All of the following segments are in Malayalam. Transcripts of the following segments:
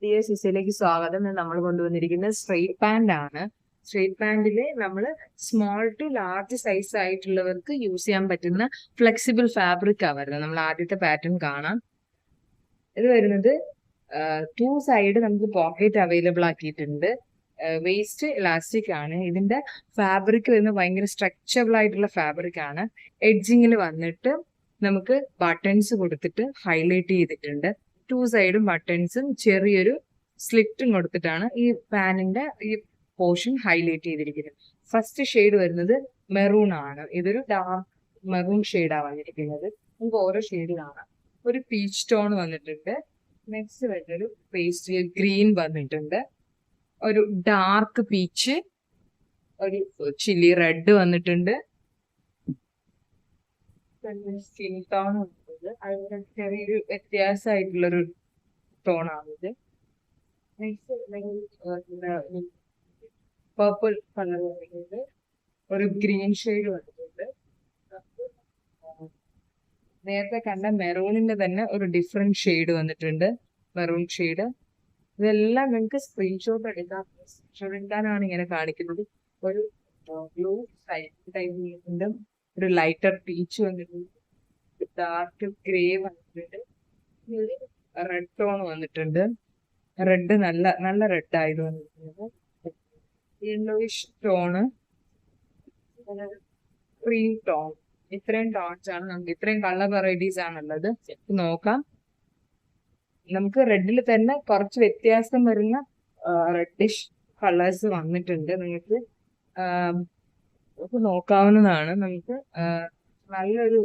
ഡിയർ സിസയിലേക്ക് സ്വാഗതം. നമ്മൾ കൊണ്ടുവന്നിരിക്കുന്നത് സ്ട്രെയിറ്റ് പാന്റ് ആണ്. സ്ട്രെയിറ്റ് പാന്റില് നമ്മൾ സ്മോൾ ടു ലാർജ് സൈസ് ആയിട്ടുള്ളവർക്ക് യൂസ് ചെയ്യാൻ പറ്റുന്ന ഫ്ലെക്സിബിൾ ഫാബ്രിക് ആ വരുന്നത്. നമ്മൾ ആദ്യത്തെ പാറ്റേൺ കാണാം. ഇത് വരുന്നത് 2 സൈഡ് നമുക്ക് പോക്കറ്റ് അവൈലബിൾ ആക്കിയിട്ടുണ്ട്. വേസ്റ്റ് ഇലാസ്റ്റിക് ആണ്. ഇതിന്റെ ഫാബ്രിക് വരുന്നത് ഭയങ്കര സ്ട്രെച്ചബിൾ ആയിട്ടുള്ള ഫാബ്രിക് ആണ്. എഡ്ജിങ്ങിൽ വന്നിട്ട് നമുക്ക് ബട്ടൺസ് കൊടുത്തിട്ട് ഹൈലൈറ്റ് ചെയ്തിട്ടുണ്ട്. 2 സൈഡും ബട്ടൺസും ചെറിയൊരു സ്ലിറ്റും കൊടുത്തിട്ടാണ് ഈ പാനിന്റെ ഈ പോർഷൻ ഹൈലൈറ്റ് ചെയ്തിരിക്കുന്നത്. ഫസ്റ്റ് ഷെയ്ഡ് വരുന്നത് മെറൂൺ ആണ്. ഇതൊരു ഡാർക്ക് മെറൂൺ ഷെയ്ഡാണ് വന്നിരിക്കുന്നത്. നമുക്ക് ഓരോ ഷെയ്ഡ് കാണാം. ഒരു പീച്ച് ടോൺ വന്നിട്ടുണ്ട്. നെക്സ്റ്റ് വരുന്നൊരു പേസ്റ്റൽ ഗ്രീൻ വന്നിട്ടുണ്ട്. ഒരു ഡാർക്ക് പീച്ച്, ഒരു ചില്ലി റെഡ് വന്നിട്ടുണ്ട്. സ്കിൻ ടോൺ വന്നിട്ടുണ്ട്. അതിന് ചെറിയൊരു വ്യത്യാസമായിട്ടുള്ളൊരു ടോണാണിത്. നെക്സ്റ്റ് പർപ്പിൾ കളർ വന്നിട്ടുണ്ട്. ഒരു ഗ്രീൻ ഷെയ്ഡ് വന്നിട്ടുണ്ട്. നേരത്തെ കണ്ട മെറൂണിന്റെ തന്നെ ഒരു ഡിഫറെന്റ് ഷെയ്ഡ് വന്നിട്ടുണ്ട്. Maroon shade. ഇതെല്ലാം നിങ്ങൾക്ക് സ്ക്രീൻഷോട്ട് എടുക്കാനാണ് ഇങ്ങനെ കാണിക്കുന്നത്. ഒരു ബ്ലൂ ടൈപ്പ്, ഒരു ലൈറ്റർ പീച്ച് വന്നിട്ടുണ്ട്. ഡാർക്ക് ഗ്രേ വന്നിട്ടുണ്ട്. റെഡ് ടോൺ വന്നിട്ടുണ്ട്. റെഡ് നല്ല നല്ല റെഡ് ആയത് വന്നിട്ടുണ്ട്. Yellowish tone, cream tone. ഇത്രയും ടോൺസ് ആണ് നമുക്ക്, ഇത്രയും കളർ വെറൈറ്റീസ് ആണുള്ളത്. നോക്കാം. നമുക്ക് റെഡിൽ തന്നെ കുറച്ച് വ്യത്യാസം വരുന്ന റെഡിഷ് കളേഴ്സ് വന്നിട്ടുണ്ട്. നിങ്ങൾക്ക് നോക്കാവുന്നതാണ്. നമുക്ക് നല്ലൊരു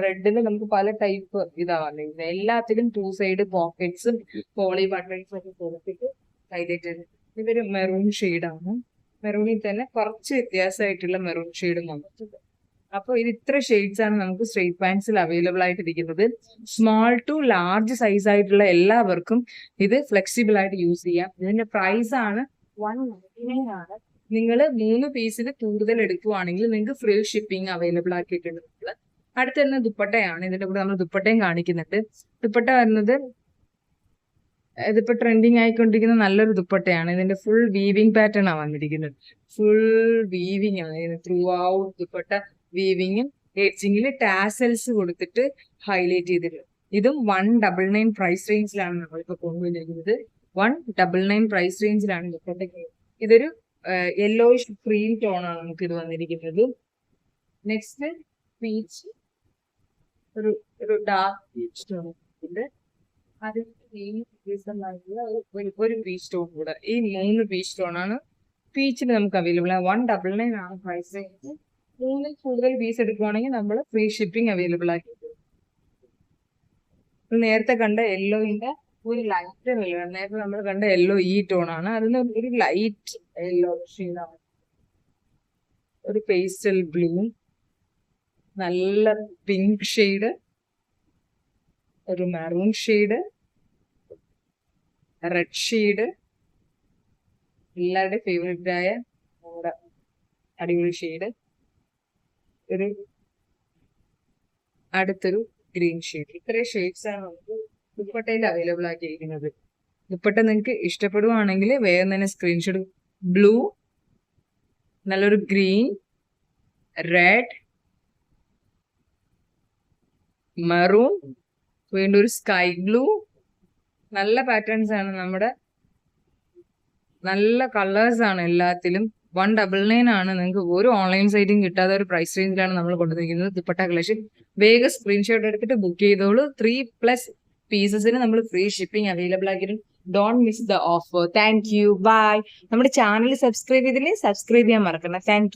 റെഡിന് നമുക്ക് പല ടൈപ്പ് ഇതാ വന്നിരിക്കുന്നത്. എല്ലാത്തിലും 2 സൈഡ് പോക്കറ്റ്സും പോളി ബട്ടൺസും ഒക്കെ കൊടുത്തിട്ട് ഹൈലൈറ്റ് ചെയ്ത്. ഇതൊരു മെറൂൺ ഷെയ്ഡാണ്. മെറൂണിൽ തന്നെ കുറച്ച് വ്യത്യാസമായിട്ടുള്ള മെറൂൺ ഷെയ്ഡും വന്നിട്ടുണ്ട്. അപ്പോൾ ഇത് ഇത്ര ഷെയ്ഡ്സ് ആണ് നമുക്ക് സ്ട്രെയിറ്റ് പാൻസിൽ അവൈലബിൾ ആയിട്ടിരിക്കുന്നത്. സ്മോൾ ടു ലാർജ് സൈസ് ആയിട്ടുള്ള എല്ലാവർക്കും ഇത് ഫ്ലെക്സിബിൾ ആയിട്ട് യൂസ് ചെയ്യാം. ഇതിന്റെ പ്രൈസ് ആണ് 199 ആണ്. നിങ്ങൾ 3 പീസിൽ കൂടുതൽ എടുക്കുവാണെങ്കിൽ നിങ്ങൾക്ക് ഫ്രീ ഷിപ്പിംഗ് അവൈലബിൾ ആക്കിയിട്ടുണ്ട്. അടുത്ത തന്നെ ദുപ്പട്ടയാണ്. ഇതിന്റെ കൂടെ നമ്മൾ ദുപ്പട്ടയും കാണിക്കുന്നുണ്ട്. ദുപ്പട്ട വരുന്നത് ഇതിപ്പോ ട്രെൻഡിങ് ആയിക്കൊണ്ടിരിക്കുന്ന നല്ലൊരു ദുപ്പട്ടയാണ്. ഇതിന്റെ ഫുൾ വീവിങ് പാറ്റേൺ ആണ് വന്നിരിക്കുന്നത്. ഫുൾ വീവിങ് ആണ് ത്രൂ ഔട്ട്. ദുപ്പട്ട വീവിങ്ങും എഡ്ജിങ്ങിൽ ടാസൽസ് കൊടുത്തിട്ട് ഹൈലൈറ്റ് ചെയ്തിട്ടുണ്ട്. ഇതും 199 പ്രൈസ് റേഞ്ചിലാണ് നമ്മളിപ്പോ കൊണ്ടുവന്നിരിക്കുന്നത്. 199 പ്രൈസ് റേഞ്ചിലാണ് ദുപ്പട്ടയ്ക്ക്. ഇതൊരു യെല്ലോയിഷ് ക്രീം ടോൺ ആണ് നമുക്ക് ഇത് വന്നിരിക്കുന്നത്. നെക്സ്റ്റ് പീച്ച്, ഒരു ഡാർക്ക് പീച്ച് ടോൺ ഉണ്ട്. അതിന് ഒരു പീച്ച് ടോൺ കൂടെ. ഈ 3 പീച്ച് ടോൺ ആണ് പീച്ചിന് നമുക്ക് അവൈലബിൾ ആണ്. 199 ആണ് പ്രൈസ് റേഞ്ച്. 3 കൂടുതൽ പീസ് എടുക്കുവാണെങ്കിൽ നമ്മൾ ഫ്രീ ഷിപ്പിംഗ് അവൈലബിൾ ആക്കി. നേരത്തെ കണ്ട യെല്ലോയിന്റെ ഒരു ലൈറ്റ് യെല്ലോ, നേരത്തെ നമ്മൾ കണ്ട യെല്ലോ ഈ ടോൺ ആണ്. അതിന് ഒരു ലൈറ്റ് യെല്ലോ ഷെയ്ഡാണ്. ഒരു പേസ്റ്റൽ ബ്ലൂ, നല്ല പിങ്ക് ഷെയ്ഡ്, ഒരു മെറൂൺ ഷെയ്ഡ്, റെഡ് ഷെയ്ഡ്, എല്ലാവരുടെയും ഫേവറേറ്റ് ആയ നമ്മുടെ അടിപൊളി ഷെയ്ഡ്, ഒരു അടുത്തൊരു ഗ്രീൻ ഷെയ്ഡ്. ഇത്രയും ഷെയ്ഡ്സ് ആണ് നമുക്ക് ദുപ്പട്ടയിൽ അവൈലബിൾ ആക്കിയിരിക്കുന്നത്. ദുപ്പട്ട നിങ്ങൾക്ക് ഇഷ്ടപ്പെടുവാണെങ്കിൽ വേഗം തന്നെ സ്ക്രീൻഷോട്ട്. ബ്ലൂ, നല്ലൊരു ഗ്രീൻ, റെഡ്, മെറൂൺ, വീണ്ടും ഒരു സ്കൈ ബ്ലൂ. നല്ല പാറ്റേൺസ് ആണ്, നമ്മുടെ നല്ല കളേഴ്സ് ആണ് എല്ലാത്തിലും. 199 ആണ്. നിങ്ങൾക്ക് ഒരു ഓൺലൈൻ സൈറ്റും കിട്ടാത്ത ഒരു പ്രൈസ് റേഞ്ചിലാണ് നമ്മൾ കൊണ്ടുവന്നിരിക്കുന്നത് ദുപ്പട്ട കളക്ഷൻ. വേഗം സ്ക്രീൻഷോട്ട് എടുത്തിട്ട് ബുക്ക് ചെയ്തോളൂ. 3+ പീസസിന് നമ്മൾ ഫ്രീ ഷിപ്പിംഗ് അവൈലബിൾ ആക്കിയിട്ടുണ്ട്. Don't miss the offer. Thank you. Bye. നമ്മുടെ ചാനൽ സബ്സ്ക്രൈബ് ചെയ്തില്ലേ, സബ്സ്ക്രൈബ് ചെയ്യാൻ മറക്കണ്ട. Thank U.